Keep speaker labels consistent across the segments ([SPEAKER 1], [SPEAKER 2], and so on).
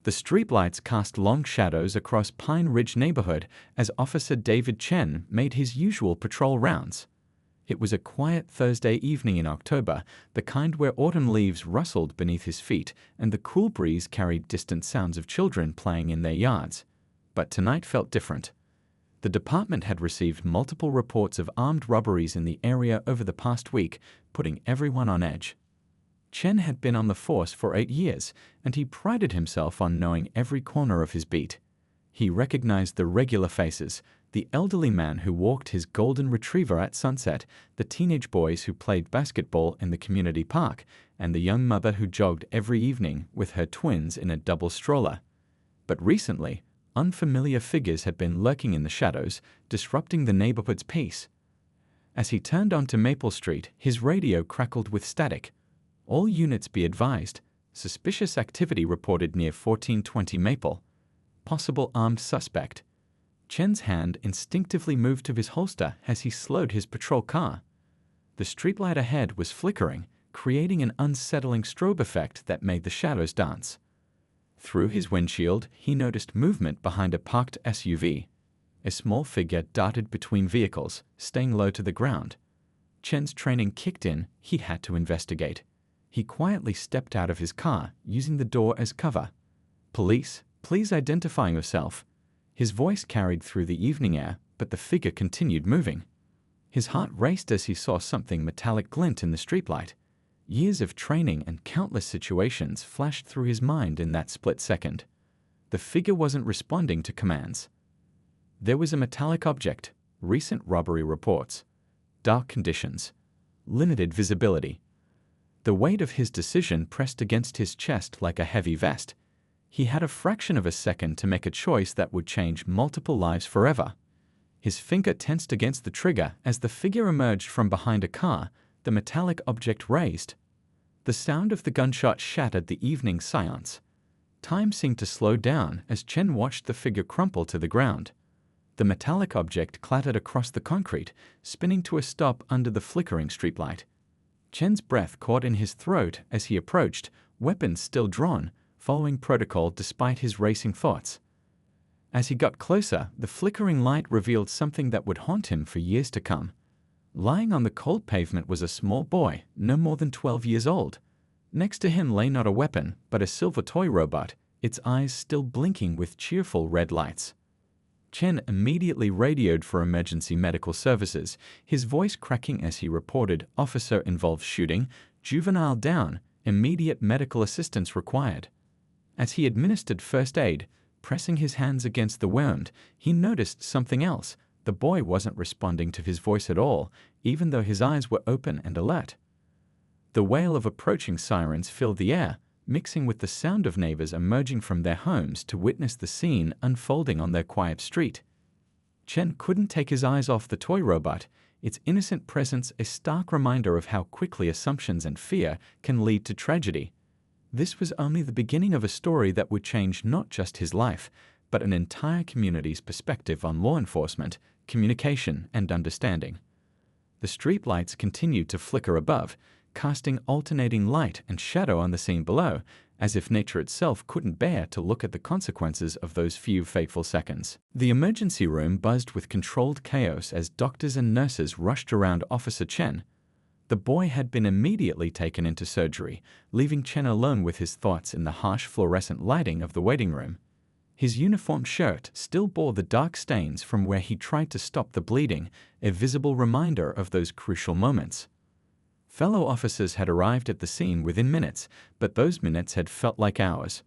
[SPEAKER 1] The streetlights cast long shadows across Pine Ridge neighborhood as Officer David Chen made his usual patrol rounds. It was a quiet Thursday evening in October, the kind where autumn leaves rustled beneath his feet and the cool breeze carried distant sounds of children playing in their yards. But tonight felt different. The department had received multiple reports of armed robberies in the area over the past week, putting everyone on edge. Chen had been on the force for 8 years, and he prided himself on knowing every corner of his beat. He recognized the regular faces, the elderly man who walked his golden retriever at sunset, the teenage boys who played basketball in the community park, and the young mother who jogged every evening with her twins in a double stroller. But recently, unfamiliar figures had been lurking in the shadows, disrupting the neighborhood's peace. As he turned onto Maple Street, his radio crackled with static. All units be advised. Suspicious activity reported near 1420 Maple. Possible armed suspect. Chen's hand instinctively moved to his holster as he slowed his patrol car. The streetlight ahead was flickering, creating an unsettling strobe effect that made the shadows dance. Through his windshield, he noticed movement behind a parked SUV. A small figure darted between vehicles, staying low to the ground. Chen's training kicked in. He had to investigate. He quietly stepped out of his car, using the door as cover. "Police, please identify yourself." His voice carried through the evening air, but the figure continued moving. His heart raced as he saw something metallic glint in the streetlight. Years of training and countless situations flashed through his mind in that split second. The figure wasn't responding to commands. There was a metallic object, recent robbery reports, dark conditions, limited visibility. The weight of his decision pressed against his chest like a heavy vest. He had a fraction of a second to make a choice that would change multiple lives forever. His finger tensed against the trigger as the figure emerged from behind a car, the metallic object raised. The sound of the gunshot shattered the evening silence. Time seemed to slow down as Chen watched the figure crumple to the ground. The metallic object clattered across the concrete, spinning to a stop under the flickering streetlight. Chen's breath caught in his throat as he approached, weapons still drawn, following protocol despite his racing thoughts. As he got closer, the flickering light revealed something that would haunt him for years to come. Lying on the cold pavement was a small boy, no more than 12 years old. Next to him lay not a weapon, but a silver toy robot, its eyes still blinking with cheerful red lights. Chen immediately radioed for emergency medical services, his voice cracking as he reported officer-involved shooting, juvenile down, immediate medical assistance required. As he administered first aid, pressing his hands against the wound, he noticed something else. The boy wasn't responding to his voice at all, even though his eyes were open and alert. The wail of approaching sirens filled the air, mixing with the sound of neighbors emerging from their homes to witness the scene unfolding on their quiet street. Chen couldn't take his eyes off the toy robot, its innocent presence a stark reminder of how quickly assumptions and fear can lead to tragedy. This was only the beginning of a story that would change not just his life, but an entire community's perspective on law enforcement, communication, and understanding. The streetlights continued to flicker above, casting alternating light and shadow on the scene below, as if nature itself couldn't bear to look at the consequences of those few fateful seconds. The emergency room buzzed with controlled chaos as doctors and nurses rushed around Officer Chen. The boy had been immediately taken into surgery, leaving Chen alone with his thoughts in the harsh fluorescent lighting of the waiting room. His uniform shirt still bore the dark stains from where he tried to stop the bleeding, a visible reminder of those crucial moments. Fellow officers had arrived at the scene within minutes, but those minutes had felt like hours.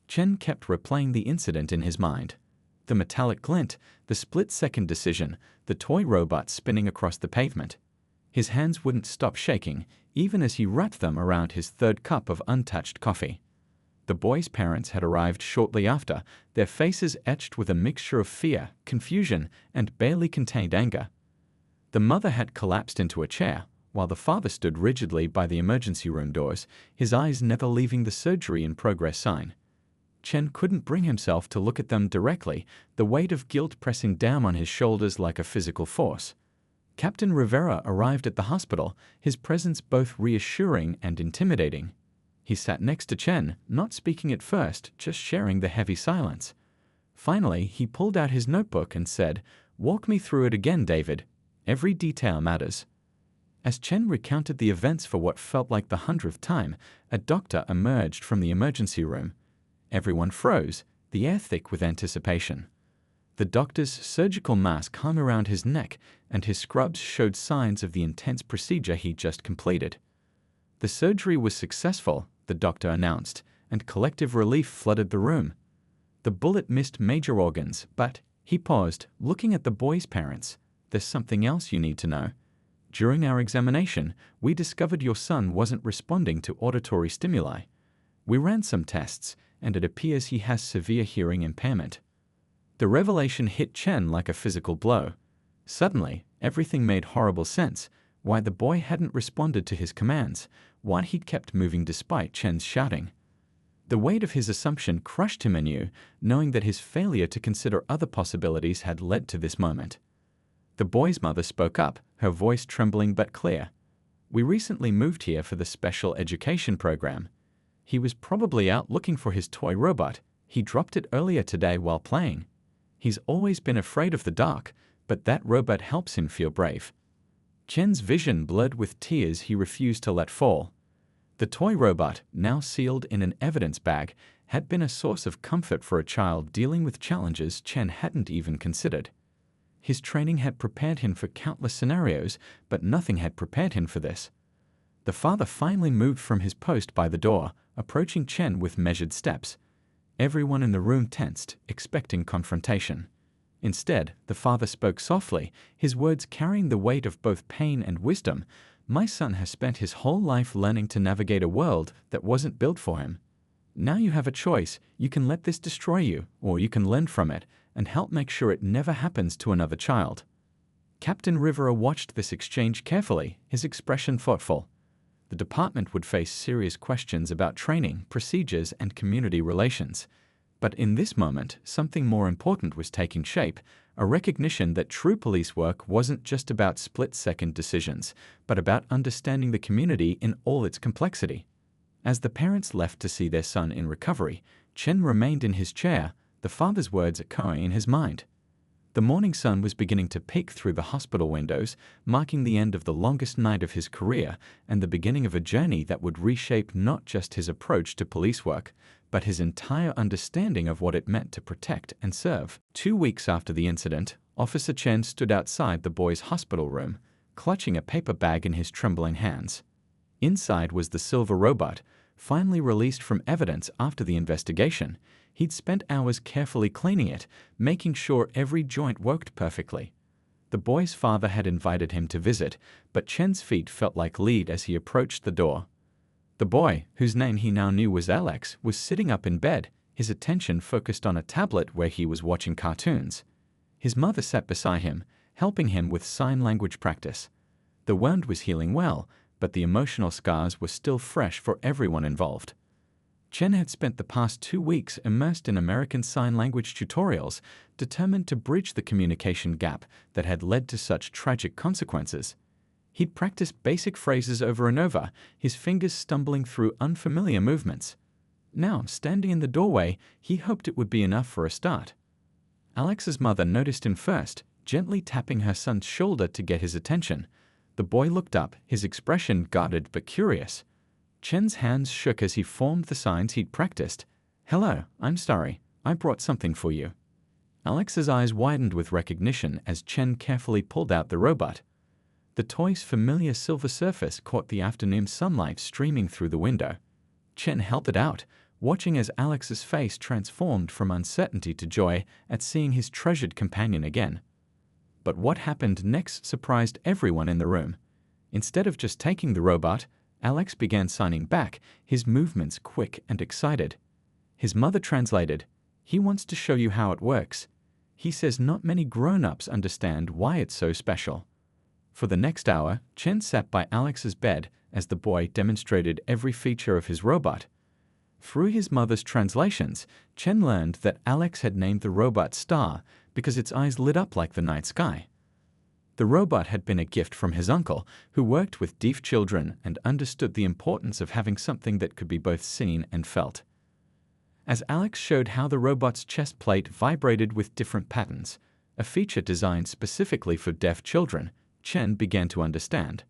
[SPEAKER 1] Chen kept replaying the incident in his mind. The metallic glint, the split-second decision, the toy robot spinning across the pavement. His hands wouldn't stop shaking, even as he wrapped them around his third cup of untouched coffee. The boy's parents had arrived shortly after, their faces etched with a mixture of fear, confusion, and barely contained anger. The mother had collapsed into a chair, while the father stood rigidly by the emergency room doors, his eyes never leaving the surgery-in-progress sign. Chen couldn't bring himself to look at them directly, the weight of guilt pressing down on his shoulders like a physical force. Captain Rivera arrived at the hospital, his presence both reassuring and intimidating. He sat next to Chen, not speaking at first, just sharing the heavy silence. Finally, he pulled out his notebook and said, "Walk me through it again, David. Every detail matters." As Chen recounted the events for what felt like the 100th time, a doctor emerged from the emergency room. Everyone froze, the air thick with anticipation. The doctor's surgical mask hung around his neck, and his scrubs showed signs of the intense procedure he'd just completed. The surgery was successful, the doctor announced, and collective relief flooded the room. The bullet missed major organs, but, he paused, looking at the boy's parents, "There's something else you need to know. During our examination, we discovered your son wasn't responding to auditory stimuli. We ran some tests, and it appears he has severe hearing impairment." The revelation hit Chen like a physical blow. Suddenly, everything made horrible sense: why the boy hadn't responded to his commands, why he'd kept moving despite Chen's shouting. The weight of his assumption crushed him anew, knowing that his failure to consider other possibilities had led to this moment. The boy's mother spoke up, her voice trembling but clear. "We recently moved here for the special education program. He was probably out looking for his toy robot. He dropped it earlier today while playing. He's always been afraid of the dark, but that robot helps him feel brave." Chen's vision blurred with tears he refused to let fall. The toy robot, now sealed in an evidence bag, had been a source of comfort for a child dealing with challenges Chen hadn't even considered. His training had prepared him for countless scenarios, but nothing had prepared him for this. The father finally moved from his post by the door, approaching Chen with measured steps. Everyone in the room tensed, expecting confrontation. Instead, the father spoke softly, his words carrying the weight of both pain and wisdom. "My son has spent his whole life learning to navigate a world that wasn't built for him. Now you have a choice. You can let this destroy you, or you can learn from it and help make sure it never happens to another child." Captain Rivera watched this exchange carefully, his expression thoughtful. The department would face serious questions about training, procedures, and community relations. But in this moment, something more important was taking shape, a recognition that true police work wasn't just about split-second decisions, but about understanding the community in all its complexity. As the parents left to see their son in recovery, Chen remained in his chair, the father's words echoing in his mind. The morning sun was beginning to peek through the hospital windows, marking the end of the longest night of his career and the beginning of a journey that would reshape not just his approach to police work, but his entire understanding of what it meant to protect and serve. 2 weeks after the incident, Officer Chen stood outside the boy's hospital room, clutching a paper bag in his trembling hands. Inside was the silver robot, finally released from evidence after the investigation. He'd spent hours carefully cleaning it, making sure every joint worked perfectly. The boy's father had invited him to visit, but Chen's feet felt like lead as he approached the door. The boy, whose name he now knew was Alex, was sitting up in bed, his attention focused on a tablet where he was watching cartoons. His mother sat beside him, helping him with sign language practice. The wound was healing well, but the emotional scars were still fresh for everyone involved. Chen had spent the past 2 weeks immersed in American Sign Language tutorials, determined to bridge the communication gap that had led to such tragic consequences. He'd practiced basic phrases over and over, his fingers stumbling through unfamiliar movements. Now, standing in the doorway, he hoped it would be enough for a start. Alex's mother noticed him first, gently tapping her son's shoulder to get his attention. The boy looked up, his expression guarded but curious. Chen's hands shook as he formed the signs he'd practiced. "Hello, I'm sorry. I brought something for you." Alex's eyes widened with recognition as Chen carefully pulled out the robot. The toy's familiar silver surface caught the afternoon sunlight streaming through the window. Chen held it out, watching as Alex's face transformed from uncertainty to joy at seeing his treasured companion again. But what happened next surprised everyone in the room. Instead of just taking the robot, Alex began signing back, his movements quick and excited. His mother translated, "He wants to show you how it works. He says not many grown-ups understand why it's so special." For the next hour, Chen sat by Alex's bed as the boy demonstrated every feature of his robot. Through his mother's translations, Chen learned that Alex had named the robot Star because its eyes lit up like the night sky. The robot had been a gift from his uncle, who worked with deaf children and understood the importance of having something that could be both seen and felt. As Alex showed how the robot's chest plate vibrated with different patterns, a feature designed specifically for deaf children, Chen began to understand.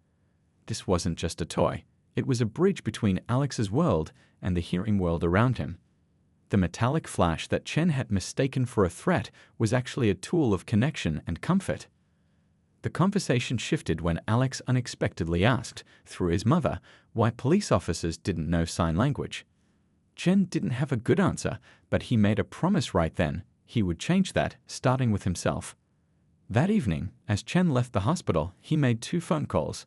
[SPEAKER 1] This wasn't just a toy. It was a bridge between Alex's world and the hearing world around him. The metallic flash that Chen had mistaken for a threat was actually a tool of connection and comfort. The conversation shifted when Alex unexpectedly asked, through his mother, why police officers didn't know sign language. Chen didn't have a good answer, but he made a promise right then. He would change that, starting with himself. That evening, as Chen left the hospital, he made 2 phone calls.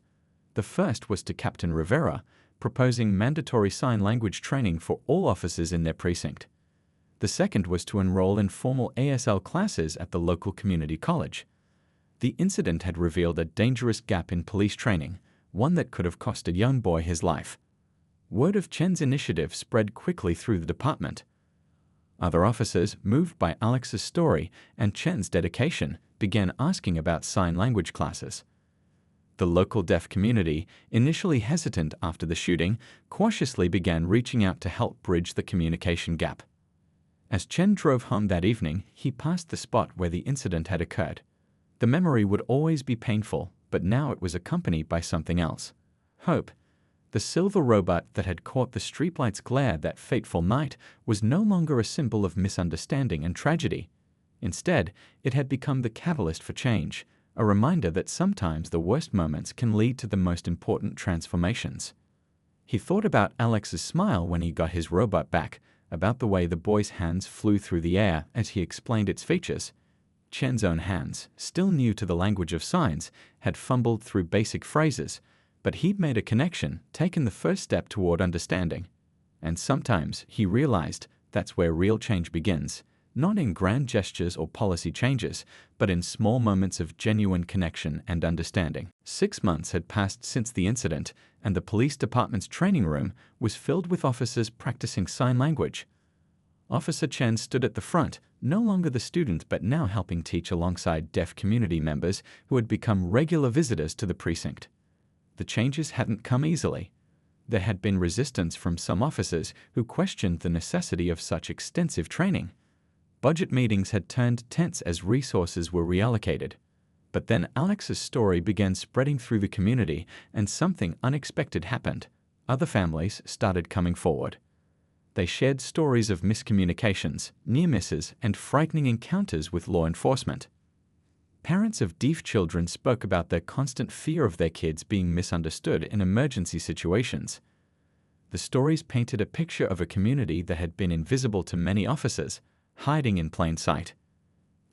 [SPEAKER 1] The first was to Captain Rivera, proposing mandatory sign language training for all officers in their precinct. The second was to enroll in formal ASL classes at the local community college. The incident had revealed a dangerous gap in police training, one that could have cost a young boy his life. Word of Chen's initiative spread quickly through the department. Other officers, moved by Alex's story and Chen's dedication, began asking about sign language classes. The local deaf community, initially hesitant after the shooting, cautiously began reaching out to help bridge the communication gap. As Chen drove home that evening, he passed the spot where the incident had occurred. The memory would always be painful, but now it was accompanied by something else. Hope. The silver robot that had caught the streetlight's glare that fateful night was no longer a symbol of misunderstanding and tragedy. Instead, it had become the catalyst for change, a reminder that sometimes the worst moments can lead to the most important transformations. He thought about Alex's smile when he got his robot back, about the way the boy's hands flew through the air as he explained its features. Chen's own hands, still new to the language of signs, had fumbled through basic phrases, but he'd made a connection, taken the first step toward understanding. And sometimes, he realized, that's where real change begins, not in grand gestures or policy changes, but in small moments of genuine connection and understanding. 6 months had passed since the incident, and the police department's training room was filled with officers practicing sign language. Officer Chen stood at the front, no longer the student but now helping teach alongside deaf community members who had become regular visitors to the precinct. The changes hadn't come easily. There had been resistance from some officers who questioned the necessity of such extensive training. Budget meetings had turned tense as resources were reallocated. But then Alex's story began spreading through the community, and something unexpected happened. Other families started coming forward. They shared stories of miscommunications, near misses, and frightening encounters with law enforcement. Parents of deaf children spoke about their constant fear of their kids being misunderstood in emergency situations. The stories painted a picture of a community that had been invisible to many officers, hiding in plain sight.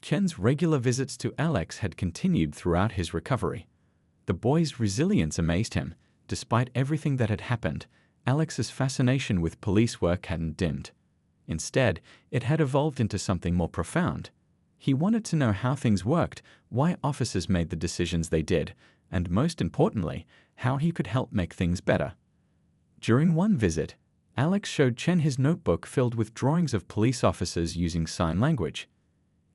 [SPEAKER 1] Chen's regular visits to Alex had continued throughout his recovery. The boy's resilience amazed him. Despite everything that had happened, Alex's fascination with police work hadn't dimmed. Instead, it had evolved into something more profound. He wanted to know how things worked, why officers made the decisions they did, and most importantly, how he could help make things better. During one visit, Alex showed Chen his notebook filled with drawings of police officers using sign language.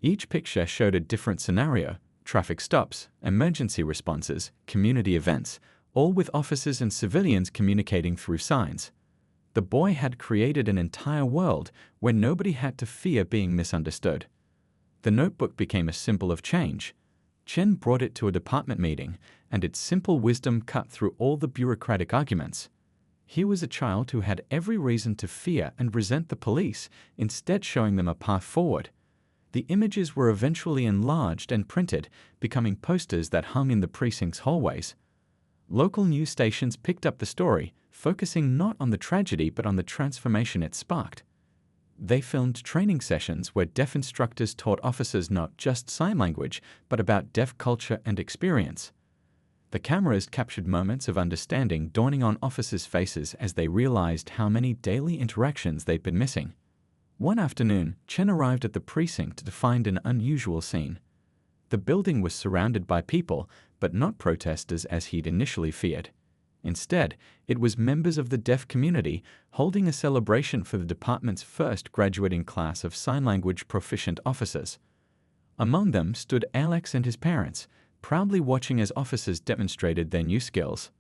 [SPEAKER 1] Each picture showed a different scenario: traffic stops, emergency responses, community events, all with officers and civilians communicating through signs. The boy had created an entire world where nobody had to fear being misunderstood. The notebook became a symbol of change. Chen brought it to a department meeting, and its simple wisdom cut through all the bureaucratic arguments. Here was a child who had every reason to fear and resent the police, instead showing them a path forward. The images were eventually enlarged and printed, becoming posters that hung in the precinct's hallways. Local news stations picked up the story, focusing not on the tragedy but on the transformation it sparked. They filmed training sessions where deaf instructors taught officers not just sign language, but about deaf culture and experience. The cameras captured moments of understanding dawning on officers' faces as they realized how many daily interactions they'd been missing. One afternoon, Chen arrived at the precinct to find an unusual scene. The building was surrounded by people, but not protesters as he'd initially feared. Instead, it was members of the deaf community holding a celebration for the department's first graduating class of sign language proficient officers. Among them stood Alex and his parents, proudly watching as officers demonstrated their new skills.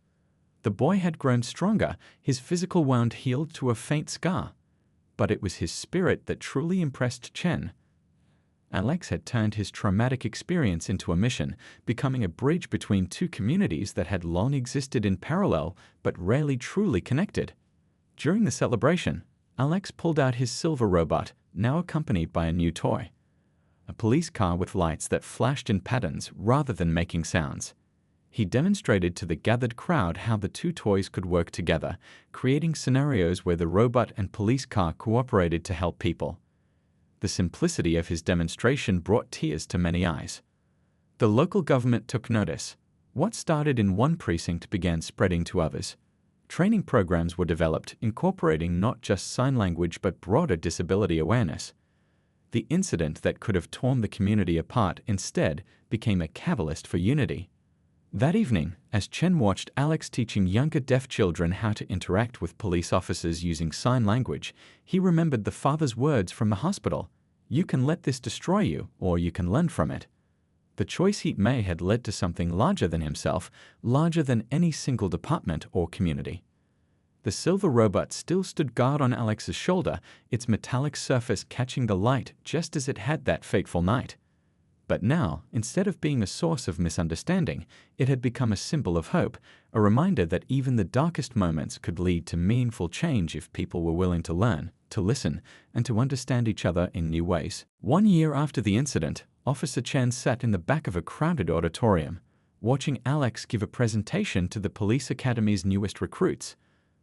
[SPEAKER 1] The boy had grown stronger, his physical wound healed to a faint scar. But it was his spirit that truly impressed Chen. Alex had turned his traumatic experience into a mission, becoming a bridge between two communities that had long existed in parallel but rarely truly connected. During the celebration, Alex pulled out his silver robot, now accompanied by a new toy. A police car with lights that flashed in patterns rather than making sounds. He demonstrated to the gathered crowd how the two toys could work together, creating scenarios where the robot and police car cooperated to help people. The simplicity of his demonstration brought tears to many eyes. The local government took notice. What started in one precinct began spreading to others. Training programs were developed, incorporating not just sign language but broader disability awareness. The incident that could have torn the community apart instead became a catalyst for unity. That evening, as Chen watched Alex teaching younger deaf children how to interact with police officers using sign language, he remembered the father's words from the hospital: "You can let this destroy you, or you can learn from it." The choice he made had led to something larger than himself, larger than any single department or community. The silver robot still stood guard on Alex's shoulder, its metallic surface catching the light just as it had that fateful night. But now, instead of being a source of misunderstanding, it had become a symbol of hope, a reminder that even the darkest moments could lead to meaningful change if people were willing to learn, to listen, and to understand each other in new ways. 1 year after the incident, Officer Chen sat in the back of a crowded auditorium, watching Alex give a presentation to the police academy's newest recruits.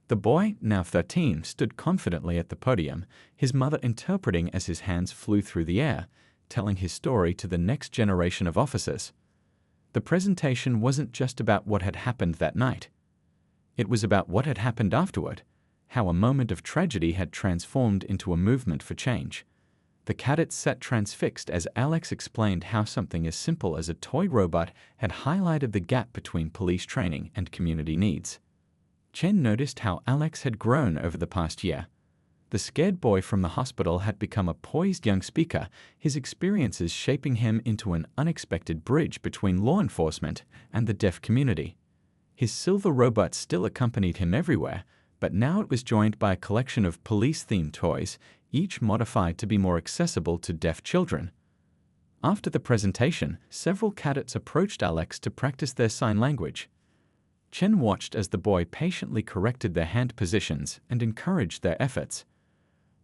[SPEAKER 1] The boy, now 13, stood confidently at the podium, his mother interpreting as his hands flew through the air, telling his story to the next generation of officers. The presentation wasn't just about what had happened that night. It was about what had happened afterward, how a moment of tragedy had transformed into a movement for change. The cadets sat transfixed as Alex explained how something as simple as a toy robot had highlighted the gap between police training and community needs. Chen noticed how Alex had grown over the past year. The scared boy from the hospital had become a poised young speaker, his experiences shaping him into an unexpected bridge between law enforcement and the deaf community. His silver robot still accompanied him everywhere, but now it was joined by a collection of police-themed toys, each modified to be more accessible to deaf children. After the presentation, several cadets approached Alex to practice their sign language. Chen watched as the boy patiently corrected their hand positions and encouraged their efforts.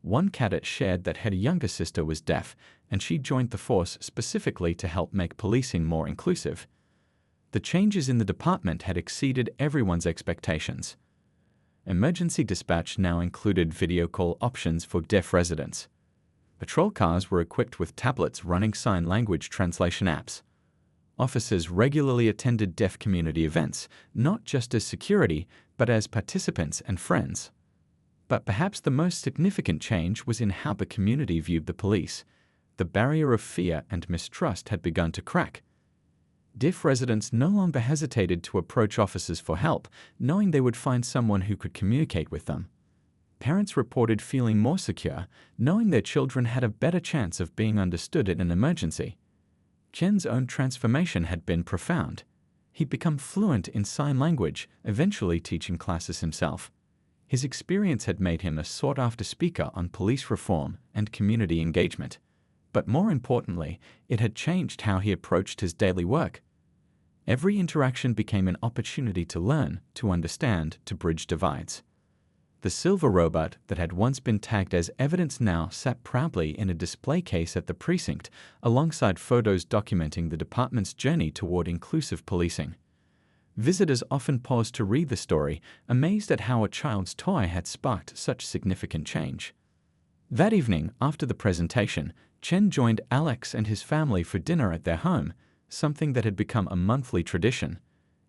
[SPEAKER 1] One cadet shared that her younger sister was deaf, and she joined the force specifically to help make policing more inclusive. The changes in the department had exceeded everyone's expectations. Emergency dispatch now included video call options for deaf residents. Patrol cars were equipped with tablets running sign language translation apps. Officers regularly attended deaf community events, not just as security, but as participants and friends. But perhaps the most significant change was in how the community viewed the police. The barrier of fear and mistrust had begun to crack. Deaf residents no longer hesitated to approach officers for help, knowing they would find someone who could communicate with them. Parents reported feeling more secure, knowing their children had a better chance of being understood in an emergency. Chen's own transformation had been profound. He'd become fluent in sign language, eventually teaching classes himself. His experience had made him a sought-after speaker on police reform and community engagement. But more importantly, it had changed how he approached his daily work. Every interaction became an opportunity to learn, to understand, to bridge divides. The silver robot that had once been tagged as evidence now sat proudly in a display case at the precinct, alongside photos documenting the department's journey toward inclusive policing. Visitors often paused to read the story, amazed at how a child's toy had sparked such significant change. That evening, after the presentation, Chen joined Alex and his family for dinner at their home, something that had become a monthly tradition.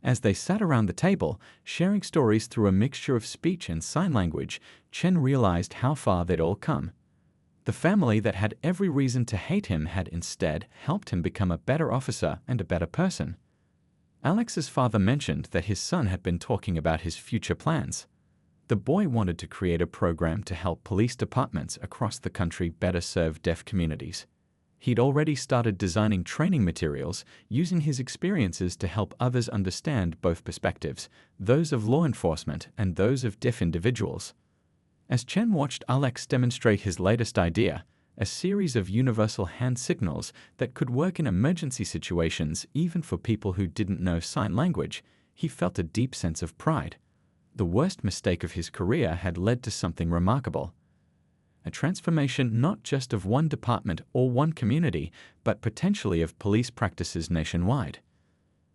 [SPEAKER 1] As they sat around the table, sharing stories through a mixture of speech and sign language, Chen realized how far they'd all come. The family that had every reason to hate him had instead helped him become a better officer and a better person. Alex's father mentioned that his son had been talking about his future plans. The boy wanted to create a program to help police departments across the country better serve deaf communities. He'd already started designing training materials, using his experiences to help others understand both perspectives, those of law enforcement and those of deaf individuals. As Chen watched Alex demonstrate his latest idea, a series of universal hand signals that could work in emergency situations even for people who didn't know sign language, he felt a deep sense of pride. The worst mistake of his career had led to something remarkable. A transformation not just of one department or one community, but potentially of police practices nationwide.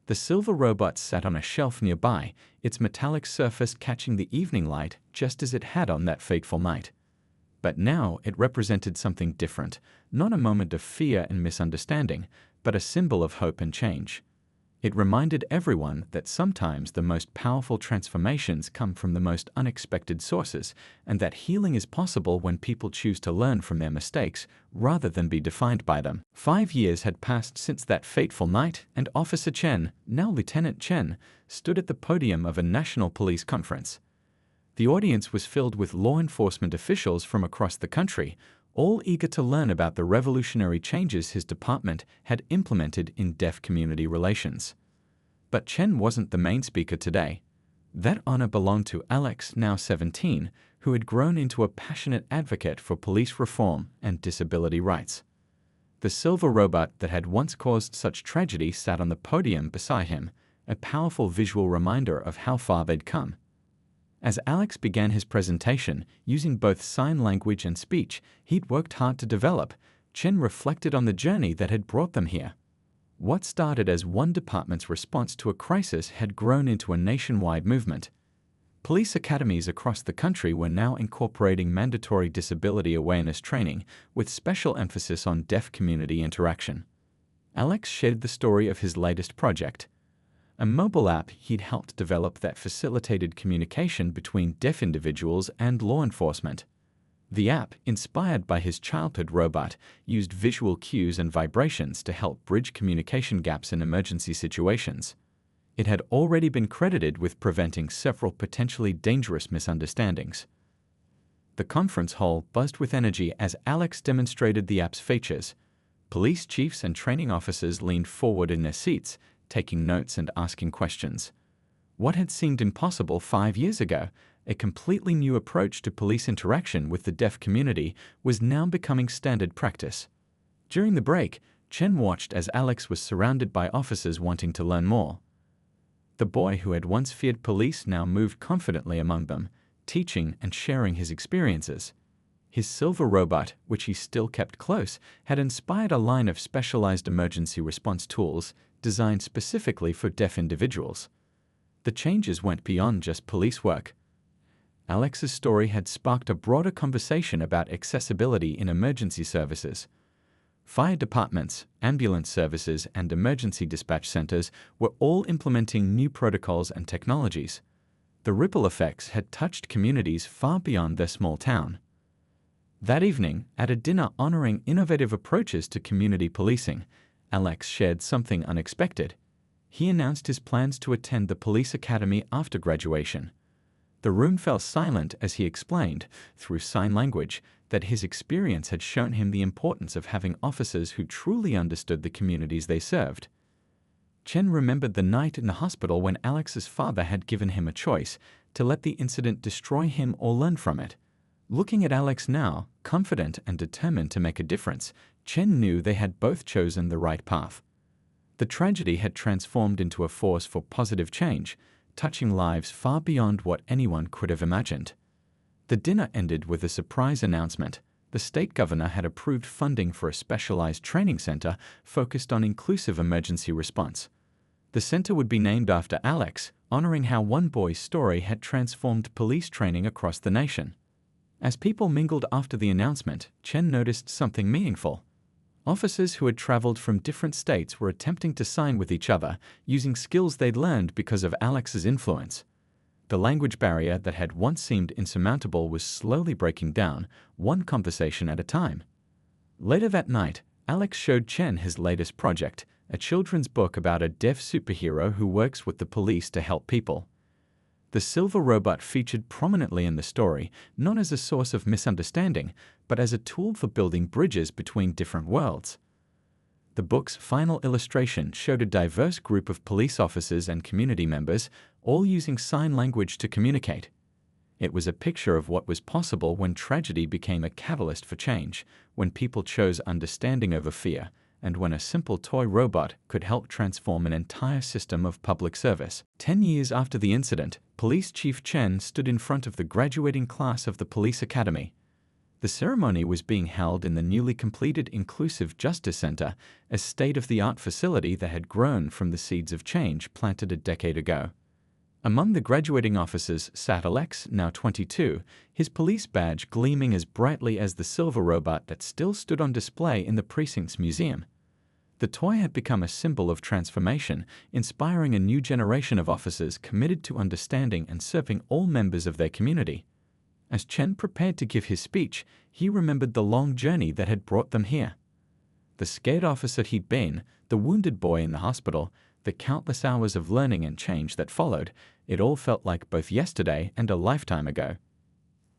[SPEAKER 1] The silver robot sat on a shelf nearby, its metallic surface catching the evening light just as it had on that fateful night. But now it represented something different, not a moment of fear and misunderstanding, but a symbol of hope and change. It reminded everyone that sometimes the most powerful transformations come from the most unexpected sources, and that healing is possible when people choose to learn from their mistakes rather than be defined by them. 5 years had passed since that fateful night, and Officer Chen, now Lieutenant Chen, stood at the podium of a national police conference. The audience was filled with law enforcement officials from across the country, all eager to learn about the revolutionary changes his department had implemented in deaf community relations. But Chen wasn't the main speaker today. That honor belonged to Alex, now 17, who had grown into a passionate advocate for police reform and disability rights. The silver robot that had once caused such tragedy sat on the podium beside him, a powerful visual reminder of how far they'd come. As Alex began his presentation, using both sign language and speech he'd worked hard to develop, Chen reflected on the journey that had brought them here. What started as one department's response to a crisis had grown into a nationwide movement. Police academies across the country were now incorporating mandatory disability awareness training with special emphasis on deaf community interaction. Alex shared the story of his latest project, a mobile app he'd helped develop that facilitated communication between deaf individuals and law enforcement. The app, inspired by his childhood robot, used visual cues and vibrations to help bridge communication gaps in emergency situations. It had already been credited with preventing several potentially dangerous misunderstandings. The conference hall buzzed with energy as Alex demonstrated the app's features. Police chiefs and training officers leaned forward in their seats, taking notes and asking questions. What had seemed impossible 5 years ago, a completely new approach to police interaction with the deaf community, was now becoming standard practice. During the break, Chen watched as Alex was surrounded by officers wanting to learn more. The boy who had once feared police now moved confidently among them, teaching and sharing his experiences. His silver robot, which he still kept close, had inspired a line of specialized emergency response tools designed specifically for deaf individuals. The changes went beyond just police work. Alex's story had sparked a broader conversation about accessibility in emergency services. Fire departments, ambulance services, and emergency dispatch centers were all implementing new protocols and technologies. The ripple effects had touched communities far beyond their small town. That evening, at a dinner honoring innovative approaches to community policing, Alex shared something unexpected. He announced his plans to attend the police academy after graduation. The room fell silent as he explained, through sign language, that his experience had shown him the importance of having officers who truly understood the communities they served. Chen remembered the night in the hospital when Alex's father had given him a choice, to let the incident destroy him or learn from it. Looking at Alex now, confident and determined to make a difference, Chen knew they had both chosen the right path. The tragedy had transformed into a force for positive change, touching lives far beyond what anyone could have imagined. The dinner ended with a surprise announcement. The state governor had approved funding for a specialized training center focused on inclusive emergency response. The center would be named after Alex, honoring how one boy's story had transformed police training across the nation. As people mingled after the announcement, Chen noticed something meaningful. Officers who had traveled from different states were attempting to sign with each other, using skills they'd learned because of Alex's influence. The language barrier that had once seemed insurmountable was slowly breaking down, one conversation at a time. Later that night, Alex showed Chen his latest project, a children's book about a deaf superhero who works with the police to help people. The silver robot featured prominently in the story, not as a source of misunderstanding, but as a tool for building bridges between different worlds. The book's final illustration showed a diverse group of police officers and community members, all using sign language to communicate. It was a picture of what was possible when tragedy became a catalyst for change, when people chose understanding over fear, and when a simple toy robot could help transform an entire system of public service. 10 years after the incident, Police Chief Chen stood in front of the graduating class of the police academy. The ceremony was being held in the newly completed Inclusive Justice Center, a state-of-the-art facility that had grown from the seeds of change planted a decade ago. Among the graduating officers sat Alex, now 22, his police badge gleaming as brightly as the silver robot that still stood on display in the precinct's museum. The toy had become a symbol of transformation, inspiring a new generation of officers committed to understanding and serving all members of their community. As Chen prepared to give his speech, he remembered the long journey that had brought them here. The scared officer he'd been, the wounded boy in the hospital, the countless hours of learning and change that followed, it all felt like both yesterday and a lifetime ago.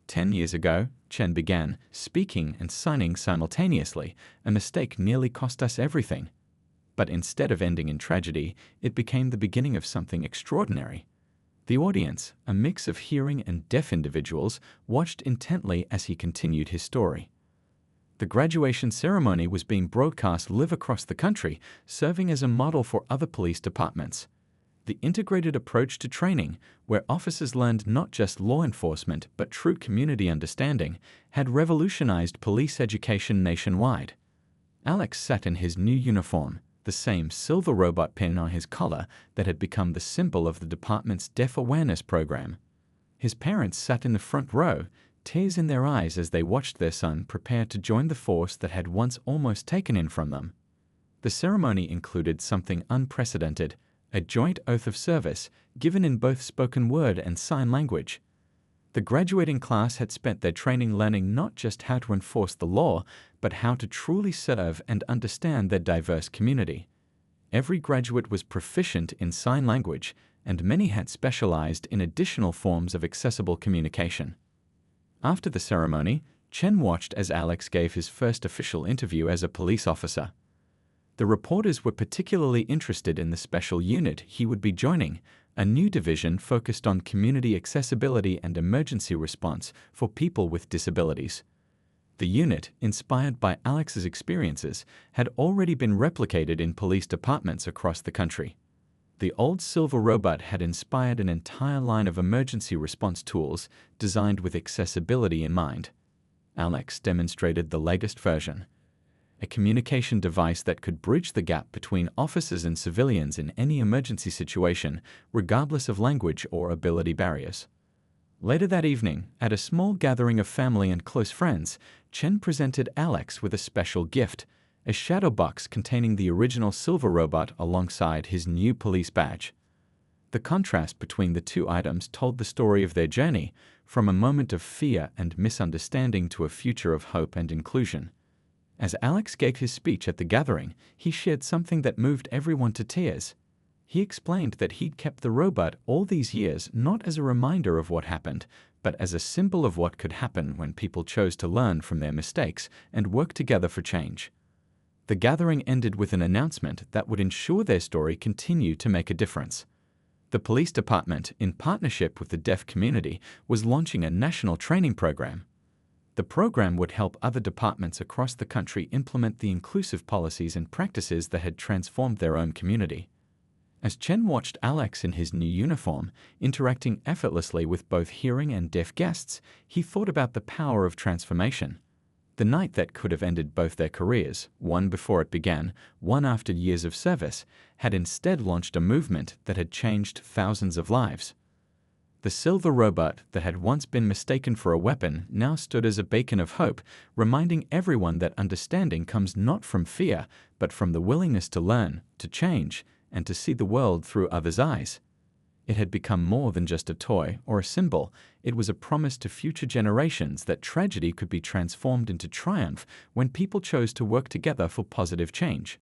[SPEAKER 1] 10 years ago, Chen began, speaking and signing simultaneously. A mistake nearly cost us everything. But instead of ending in tragedy, it became the beginning of something extraordinary. The audience, a mix of hearing and deaf individuals, watched intently as he continued his story. The graduation ceremony was being broadcast live across the country, serving as a model for other police departments. The integrated approach to training, where officers learned not just law enforcement but true community understanding, had revolutionized police education nationwide. Alex sat in his new uniform, the same silver robot pin on his collar that had become the symbol of the department's deaf awareness program. His parents sat in the front row, tears in their eyes as they watched their son prepare to join the force that had once almost taken him from them. The ceremony included something unprecedented, a joint oath of service given in both spoken word and sign language. The graduating class had spent their training learning not just how to enforce the law, but how to truly serve and understand their diverse community. Every graduate was proficient in sign language, and many had specialized in additional forms of accessible communication. After the ceremony, Chen watched as Alex gave his first official interview as a police officer. The reporters were particularly interested in the special unit he would be joining, a new division focused on community accessibility and emergency response for people with disabilities. The unit, inspired by Alex's experiences, had already been replicated in police departments across the country. The old silver robot had inspired an entire line of emergency response tools designed with accessibility in mind. Alex demonstrated the latest version, a communication device that could bridge the gap between officers and civilians in any emergency situation, regardless of language or ability barriers. Later that evening, at a small gathering of family and close friends, Chen presented Alex with a special gift, a shadow box containing the original silver robot alongside his new police badge. The contrast between the two items told the story of their journey, from a moment of fear and misunderstanding to a future of hope and inclusion. As Alex gave his speech at the gathering, he shared something that moved everyone to tears. He explained that he'd kept the robot all these years not as a reminder of what happened, but as a symbol of what could happen when people chose to learn from their mistakes and work together for change. The gathering ended with an announcement that would ensure their story continued to make a difference. The police department, in partnership with the deaf community, was launching a national training program. The program would help other departments across the country implement the inclusive policies and practices that had transformed their own community. As Chen watched Alex in his new uniform, interacting effortlessly with both hearing and deaf guests, he thought about the power of transformation. The night that could have ended both their careers, one before it began, one after years of service, had instead launched a movement that had changed thousands of lives. The silver robot that had once been mistaken for a weapon now stood as a beacon of hope, reminding everyone that understanding comes not from fear, but from the willingness to learn, to change, and to see the world through others' eyes. It had become more than just a toy or a symbol. It was a promise to future generations that tragedy could be transformed into triumph when people chose to work together for positive change.